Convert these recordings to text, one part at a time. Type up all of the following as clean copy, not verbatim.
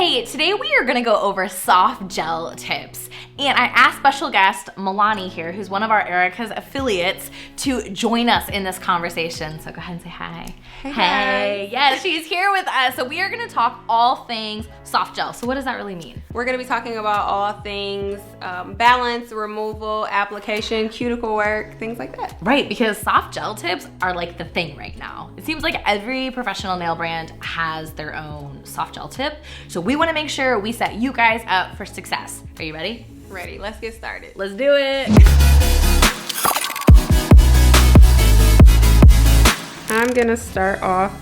Hey, today we are gonna go over soft gel tips. And I asked special guest Milani here, who's one of our Erica's affiliates, to join us in this conversation. So go ahead and say hi. Hey. Yes, she's here with us. So we are gonna talk all things soft gel. So what does that really mean? We're going to be talking about all things balance, removal, application, cuticle work, things like that. Right, because soft gel tips are like the thing right now. It seems like every professional nail brand has their own soft gel tip. So we wanna make sure we set you guys up for success. Are you ready? Ready, let's get started. Let's do it. I'm going to start off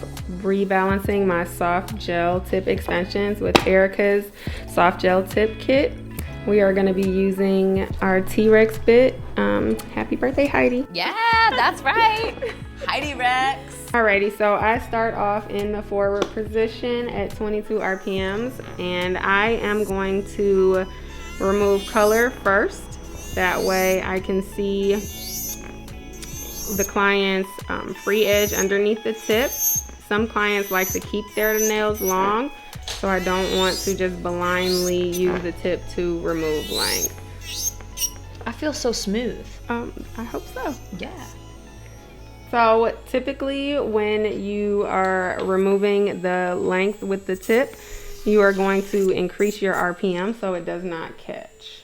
rebalancing my soft gel tip extensions with Erica's soft gel tip kit. We are going to be using our T-Rex bit. Happy birthday, Heidi. Yeah, that's right. Heidi Rex. Alrighty, so I start off in the forward position at 22 RPMs, and I am going to remove color first. That way I can see the client's free edge underneath the tip. Some clients like to keep their nails long, so I don't want to just blindly use the tip to remove length. I feel so smooth. I hope so. Yeah. So typically when you are removing the length with the tip, you are going to increase your RPM so it does not catch.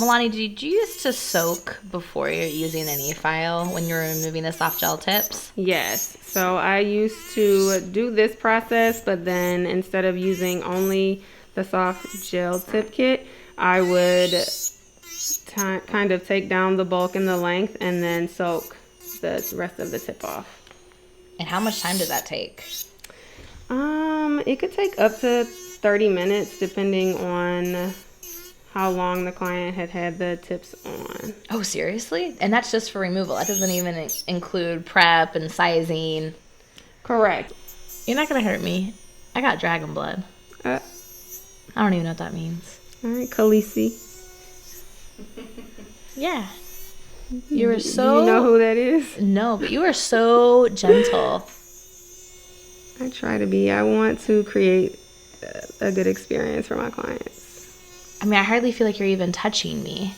Milani, did you used to soak before you're using an e-file when you're removing the soft gel tips? Yes. So I used to do this process, but then instead of using only the soft gel tip kit, I would kind of take down the bulk and the length and then soak the rest of the tip off. And how much time did that take? It could take up to 30 minutes depending on how long the client had the tips on. Oh, seriously? And that's just for removal. That doesn't even include prep and sizing. Correct. You're not gonna hurt me. I got dragon blood. I don't even know what that means. All right, Khaleesi. Yeah. You were so... Do you know who that is? No, but you were so gentle. I try to be. I want to create a good experience for my clients. I mean, I hardly feel like you're even touching me.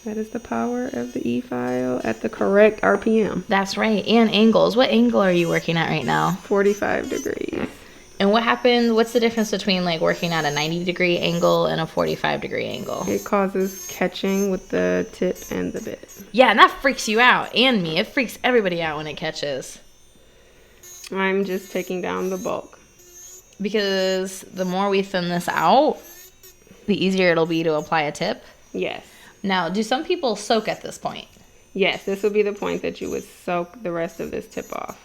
That is the power of the e-file at the correct RPM. That's right. And angles. What angle are you working at right now? 45 degrees. And what happened? What's the difference between like working at a 90-degree angle and a 45-degree angle? It causes catching with the tip and the bit. Yeah, and that freaks you out. And me. It freaks everybody out when it catches. I'm just taking down the bulk. Because the more we thin this out, the easier it'll be to apply a tip. Yes. Now, do some people soak at this point? Yes, this would be the point that you would soak the rest of this tip off.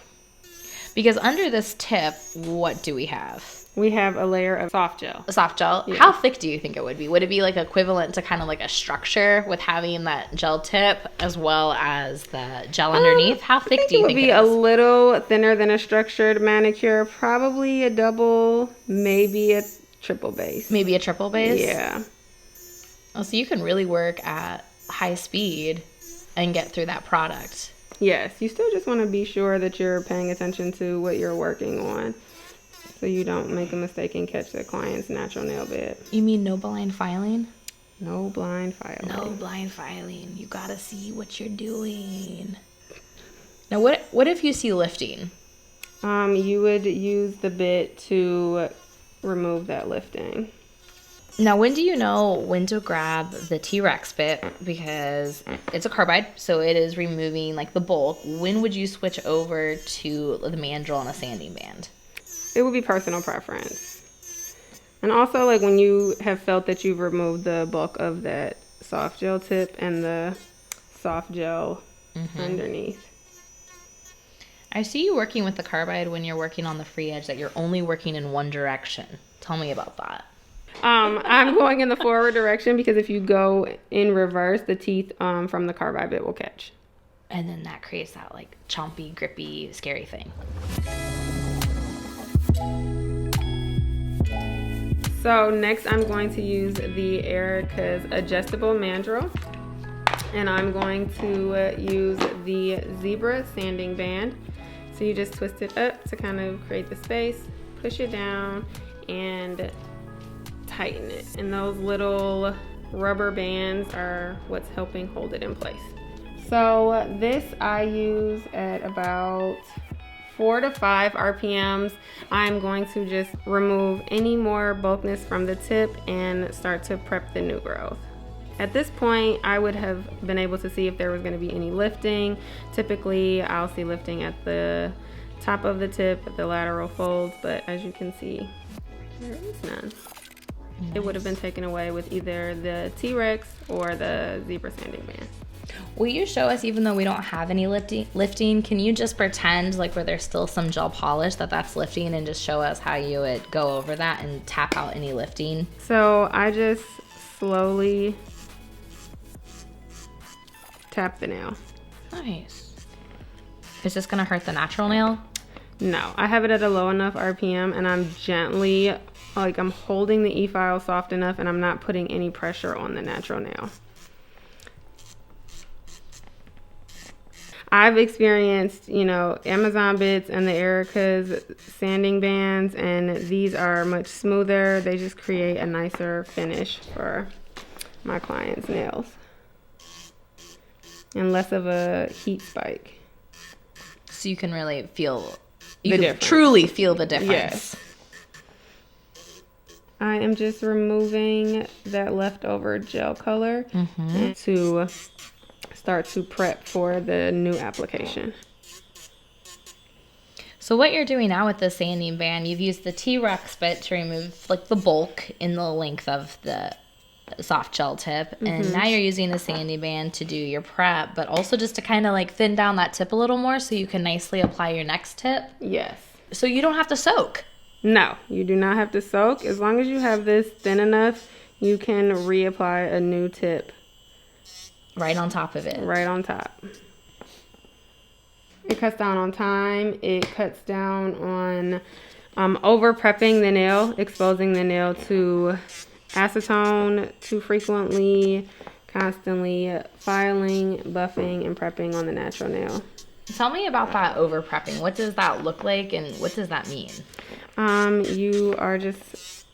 Because under this tip, what do we have? We have a layer of soft gel. A soft gel? Yeah. How thick do you think it would be? Would it be like equivalent to kind of like a structure with having that gel tip as well as the gel underneath? How thick do you think it is? It would be a little thinner than a structured manicure. Probably a double, maybe a triple base. Maybe a triple base? Yeah. Oh, so you can really work at high speed and get through that product. Yes, you still just want to be sure that you're paying attention to what you're working on so you don't make a mistake and catch the client's natural nail bed. You mean no blind filing? No blind filing. No blind filing. You gotta see what you're doing. Now, what if you see lifting? You would use the bit to remove that lifting. Now, when do you know when to grab the T-Rex bit? Because it's a carbide, so it is removing like the bulk. When would you switch over to the mandrel and a sanding band? It would be personal preference. And also like when you have felt that you've removed the bulk of that soft gel tip and the soft gel underneath. I see you working with the carbide when you're working on the free edge, that you're only working in one direction. Tell me about that. I'm going in the forward direction because if you go in reverse, the teeth from the carbide bit will catch. And then that creates that like chompy, grippy, scary thing. So next I'm going to use the Erica's adjustable mandrel. And I'm going to use the zebra sanding band. So you just twist it up to kind of create the space. push it down and tighten it. And those little rubber bands are what's helping hold it in place. So this I use at about 4 to 5 RPMs. I'm going to just remove any more bulkiness from the tip and start to prep the new growth. At this point, I would have been able to see if there was going to be any lifting. Typically, I'll see lifting at the top of the tip, at the lateral folds, but as you can see, there is none. Nice. It would have been taken away with either the T-Rex or the zebra sanding band. Will you show us, even though we don't have any lifting, can you just pretend like where there's still some gel polish that's lifting, and just show us how you would go over that and tap out any lifting? So I just slowly tap the nail. Nice. Is this gonna hurt the natural nail? No, I have it at a low enough RPM, and I'm gently, like I'm holding the E-file soft enough, and I'm not putting any pressure on the natural nail. I've experienced, Amazon bits and the Erica's sanding bands, and these are much smoother. They just create a nicer finish for my clients' nails. And less of a heat spike. So you can really feel, truly feel the difference. Yes. I am just removing that leftover gel color to start to prep for the new application. So what you're doing now with the sanding band, you've used the T-Rex bit to remove like the bulk in the length of the soft gel tip, and now you're using the sanding band to do your prep, but also just to kind of like thin down that tip a little more so you can nicely apply your next tip. Yes. So you don't have to soak. No, you do not have to soak. As long as you have this thin enough, you can reapply a new tip. Right on top of it. Right on top. It cuts down on time. It cuts down on over prepping the nail, exposing the nail to acetone too frequently, constantly filing, buffing, and prepping on the natural nail. Tell me about that over prepping. What does that look like, and what does that mean? You are just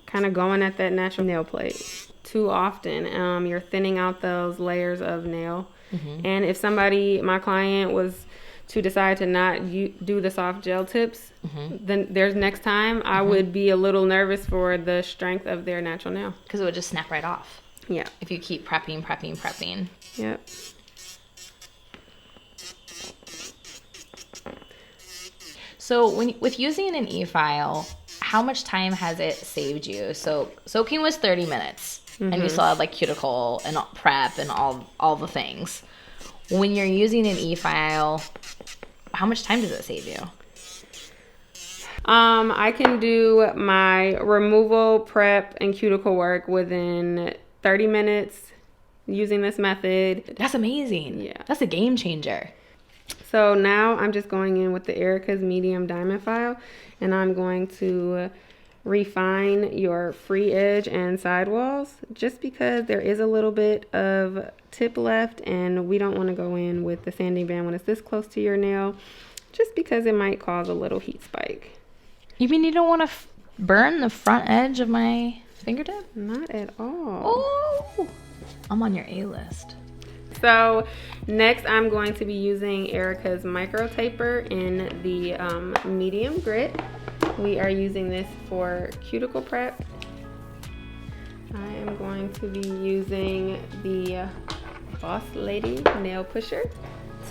kind of going at that natural nail plate too often. You're thinning out those layers of nail. And if my client was to decide to not do the soft gel tips, then there's next time I would be a little nervous for the strength of their natural nail. Because it would just snap right off. Yeah. If you keep prepping. Yep. So with using an E-file, how much time has it saved you? So soaking was 30 minutes, and you still had like cuticle and prep and all the things. When you're using an E-file, how much time does it save you? I can do my removal, prep, and cuticle work within 30 minutes using this method. That's amazing. Yeah. That's a game changer. So now I'm just going in with the Erica's medium diamond file, and I'm going to refine your free edge and sidewalls, just because there is a little bit of tip left, and we don't want to go in with the sanding band when it's this close to your nail, just because it might cause a little heat spike. You mean you don't want to burn the front edge of my fingertip? Not at all. Oh, I'm on your A list. So next I'm going to be using Erica's micro taper in the medium grit. We are using this for cuticle prep. I am going to be using the Boss Lady nail pusher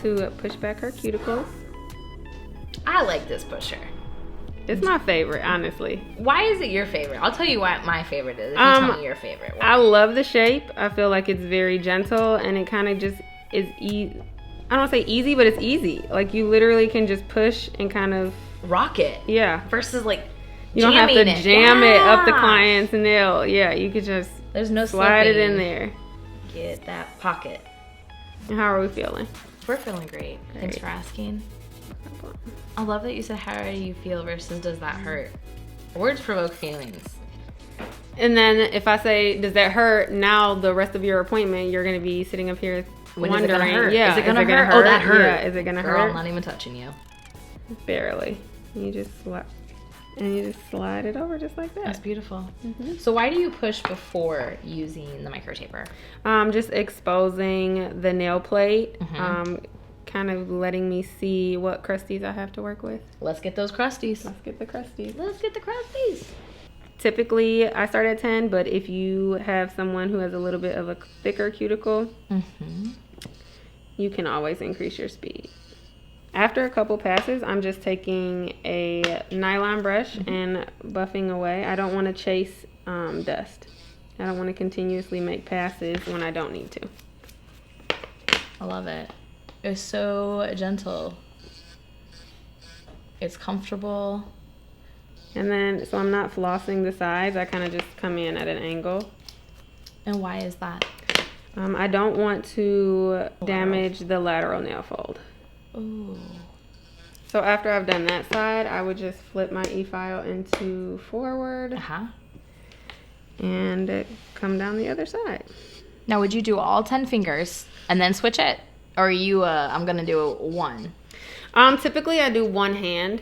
to push back her cuticles. I like this pusher. It's my favorite, honestly. Why is it your favorite? I'll tell you what my favorite is. If you tell me your favorite. Why? I love the shape. I feel like it's very gentle, and it kind of just is I don't want to say easy, but it's easy. Like you literally can just push and kind of rock it. Yeah. Versus like you don't have to jam it up the client's nail. Yeah, you could just slide it in there. Get that pocket. And how are we feeling? We're feeling great. Thanks for asking. I love that you said, how do you feel versus does that hurt? Words provoke feelings. And then if I say, does that hurt? Now the rest of your appointment, you're going to be sitting up here wondering. Is it gonna hurt? Yeah, is it gonna hurt? hurt? Oh, that hurt. Yeah, is it going to hurt? I'm not even touching you. Barely. You just slap. And you just slide it over just like that. That's beautiful. Mm-hmm. So why do you push before using the micro taper? Just exposing the nail plate. Mm-hmm. Kind of letting me see what crusties I have to work with. Let's get those crusties. Let's get the crusties. Let's get the crusties. Typically, I start at 10, but if you have someone who has a little bit of a thicker cuticle, Mm-hmm. you can always increase your speed. After a couple passes, I'm just taking a nylon brush and buffing away. I don't want to chase dust. I don't want to continuously make passes when I don't need to. I love it. It's so gentle. It's comfortable. And then, so I'm not flossing the sides. I kind of just come in at an angle. And why is that? I don't want to damage the lateral nail fold. Ooh. So after I've done that side, I would just flip my e-file into forward Uh-huh. and come down the other side. Now, would you do all 10 fingers and then switch it? Or are you, I'm going to do one? Typically I do one hand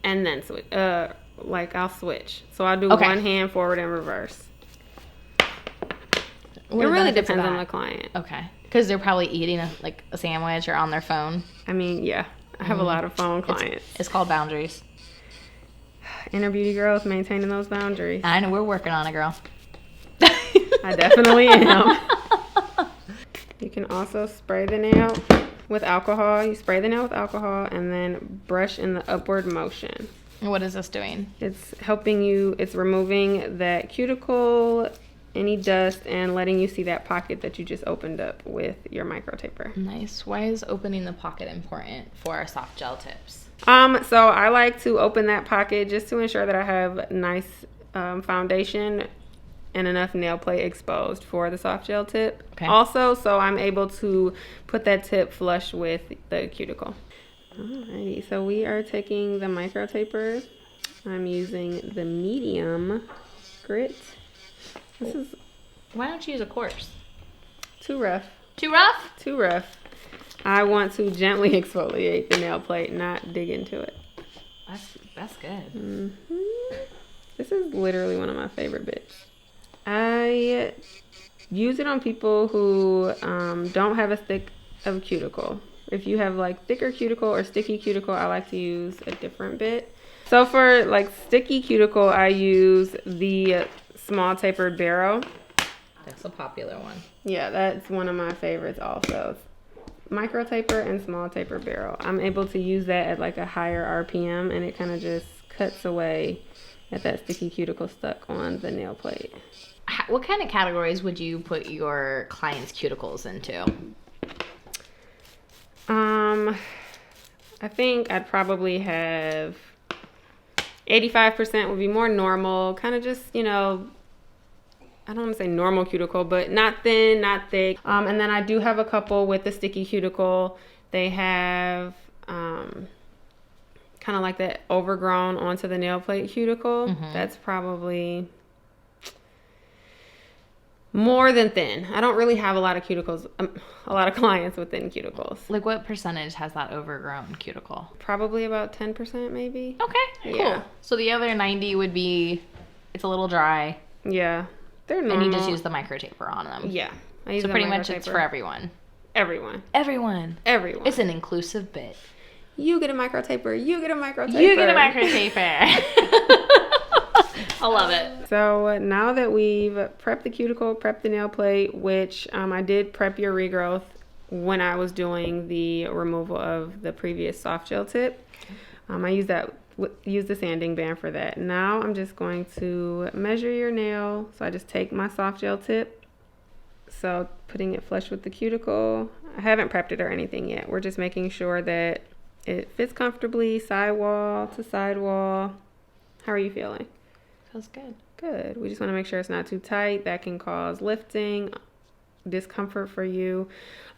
and then switch. I'll switch. So I'll do Okay. one hand forward and reverse. What It are the really benefits of depends on that? the client. Okay. Because they're probably eating a sandwich or on their phone. I mean, yeah. I have a lot of phone clients. It's called boundaries. Inner beauty girls maintaining those boundaries. I know, we're working on it, girl. I definitely am. You can also spray the nail with alcohol. You spray the nail with alcohol and then brush in the upward motion. What is this doing? It's helping you, it's removing that cuticle, any dust, and letting you see that pocket that you just opened up with your micro taper. Nice. Why is opening the pocket important for our soft gel tips? So I like to open that pocket just to ensure that I have nice foundation and enough nail plate exposed for the soft gel tip. Okay. Also, so I'm able to put that tip flush with the cuticle. Alrighty, so we are taking the micro taper. I'm using the medium grit. This is Why don't you use a coarse? too rough. Too rough? Too rough. I want to gently exfoliate the nail plate, not dig into it. That's good. Mm-hmm. This is literally one of my favorite bits. I use it on people who don't have a thick of cuticle. If you have like thicker cuticle or sticky cuticle, I like to use a different bit. So for like sticky cuticle, I use the small tapered barrel. That's a popular one. Yeah, that's one of my favorites also. Micro taper and small taper barrel. I'm able to use that at like a higher RPM and it kind of just cuts away at that sticky cuticle stuck on the nail plate. What kind of categories would you put your clients' cuticles into? I think I'd probably have 85% would be more normal, kind of just, I don't want to say normal cuticle, but not thin, not thick. And then I do have a couple with the sticky cuticle. They have kind of like that overgrown onto the nail plate cuticle. Mm-hmm. That's probably more than thin. I don't really have a lot of cuticles, a lot of clients with thin cuticles. Like what percentage has that overgrown cuticle? Probably about 10% maybe. Okay, Yeah. cool. So the other 90 would be, it's a little dry, Yeah. They're normal. and you just use the micro taper on them. Yeah. I use So the pretty micro much it's taper. for everyone. Everyone. Everyone. Everyone. It's an inclusive bit. You get a micro taper. You get a micro taper. You get a micro taper. I love it. So now that we've prepped the cuticle, prepped the nail plate, which I did prep your regrowth when I was doing the removal of the previous soft gel tip. I use the sanding band for that. Now I'm just going to measure your nail. So I just take my soft gel tip. So putting it flush with the cuticle. I haven't prepped it or anything yet. We're just making sure that it fits comfortably, sidewall to sidewall. How are you feeling? Feels good. Good. We just want to make sure it's not too tight. That can cause lifting, discomfort for you.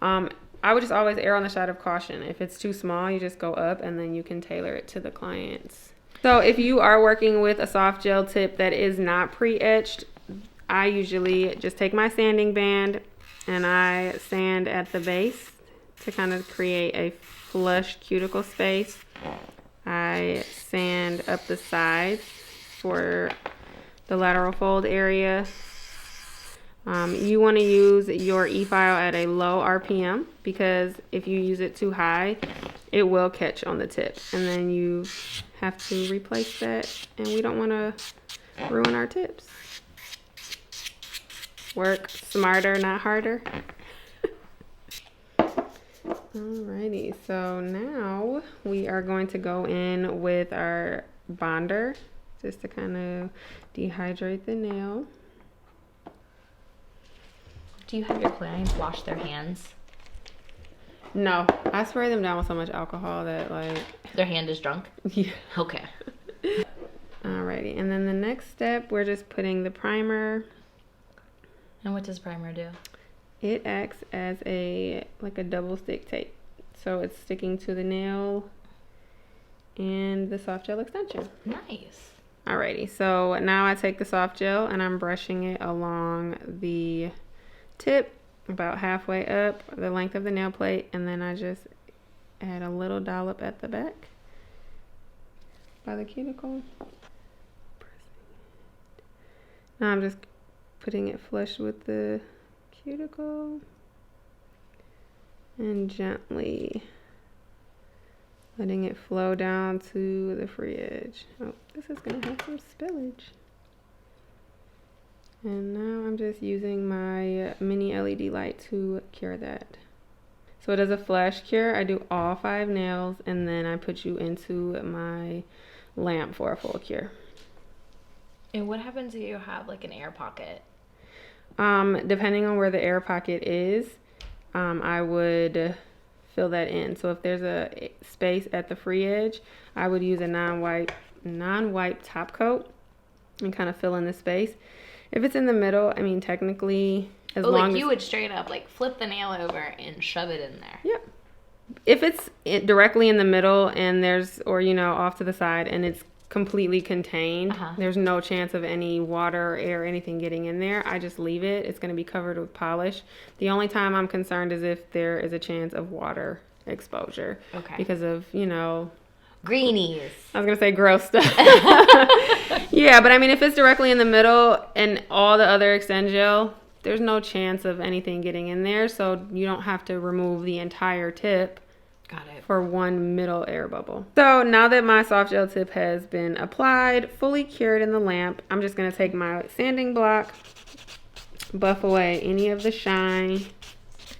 I would just always err on the side of caution. If it's too small, you just go up and then you can tailor it to the clients. So if you are working with a soft gel tip that is not pre-etched, I usually just take my sanding band and I sand at the base to kind of create a flush cuticle space. I sand up the sides for the lateral fold area. You want to use your e-file at a low RPM, because if you use it too high, it will catch on the tip, and then you have to replace that, and we don't want to ruin our tips. Work smarter, not harder. Alrighty, so now we are going to go in with our bonder just to kind of dehydrate the nail. Do you have your clients wash their hands? No, I spray them down with so much alcohol that like... Their hand is drunk? Yeah. Okay. Alrighty, and then the next step, we're just putting the primer. And what does primer do? It acts as a double stick tape. So it's sticking to the nail and the soft gel extension. Nice. Alrighty, so now I take the soft gel and I'm brushing it along the tip about halfway up the length of the nail plate, and then I just add a little dollop at the back by the cuticle. Now I'm just putting it flush with the cuticle and gently letting it flow down to the free edge. Oh, this is gonna have some spillage. And now I'm just using my mini LED light to cure that. So it is a flash cure. I do all 5 nails, and then I put you into my lamp for a full cure. And what happens if you have like an air pocket? Depending on where the air pocket is, I would fill that in. So if there's a space at the free edge, I would use a non-wipe top coat and kind of fill in the space. If it's in the middle, I mean, technically, as long as... you would straight up like flip the nail over and shove it in there. Yep. If it's directly in the middle and there's, or, you know, off to the side and it's completely contained, there's no chance of any water, air, anything getting in there, I just leave it. It's going to be covered with polish. The only time I'm concerned is if there is a chance of water exposure. Okay. Because of, you know... greenies. I was going to say gross stuff. Yeah, but I mean, if it's directly in the middle and all the other extend gel, there's no chance of anything getting in there, so you don't have to remove the entire tip. Got it. For one middle air bubble. So now that my soft gel tip has been applied, fully cured in the lamp, I'm just going to take my sanding block, buff away any of the shine.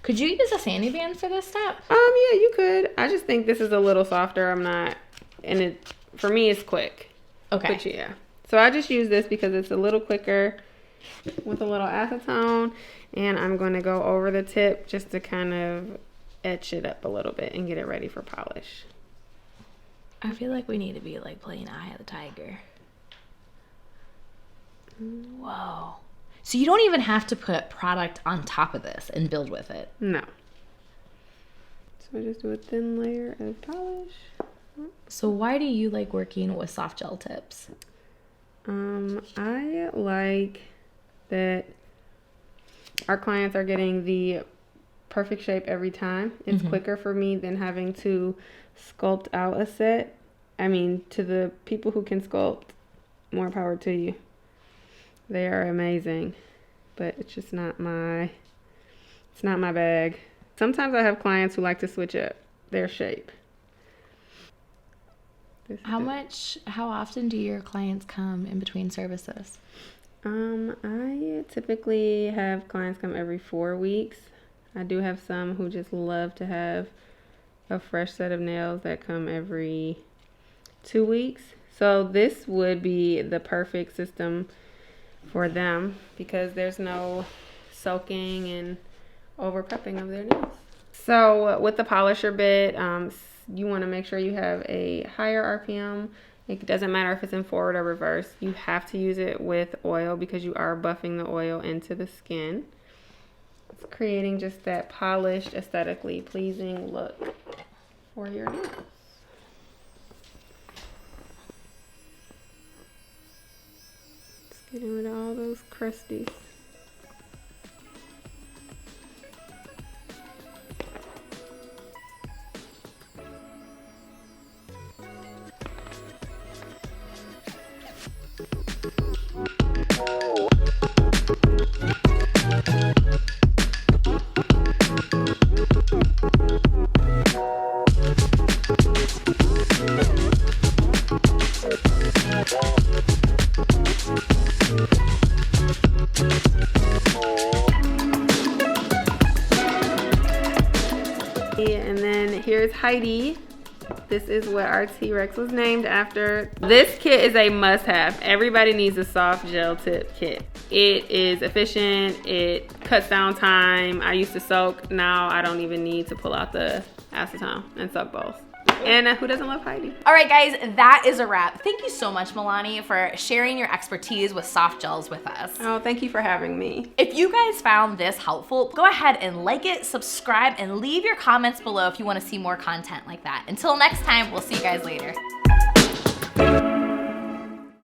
Could you use a sanding band for this step? Yeah, you could. I just think this is a little softer. And it, for me, it's quick. Okay. But yeah. So I just use this because it's a little quicker with a little acetone, and I'm going to go over the tip just to kind of etch it up a little bit and get it ready for polish. I feel like we need to be like playing Eye of the Tiger. Whoa. So you don't even have to put product on top of this and build with it? No. So I just do a thin layer of polish. So why do you like working with soft gel tips? I like that our clients are getting the perfect shape every time. It's quicker for me than having to sculpt out a set. I mean, to the people who can sculpt, more power to you. They are amazing, but it's just not my bag. Sometimes I have clients who like to switch up their shape. How often do your clients come in between services? I typically have clients come every 4 weeks. I do have some who just love to have a fresh set of nails that come every 2 weeks. So this would be the perfect system for them because there's no soaking and over prepping of their nails. So with the polisher bit, you want to make sure you have a higher RPM. It doesn't matter if it's in forward or reverse. You have to use it with oil because you are buffing the oil into the skin. It's creating just that polished, aesthetically pleasing look for your nails. Just getting rid of all those crusties. is Heidi. This is what our T-Rex was named after. This kit is a must-have. Everybody needs a soft gel tip kit. It is efficient, it cuts down time. I used to soak, now I don't even need to pull out the acetone and soak both. And who doesn't love Heidi? All right, guys, that is a wrap. Thank you so much, Milani, for sharing your expertise with soft gels with us. Oh, thank you for having me. If you guys found this helpful, go ahead and like it, subscribe, and leave your comments below if you want to see more content like that. Until next time, we'll see you guys later.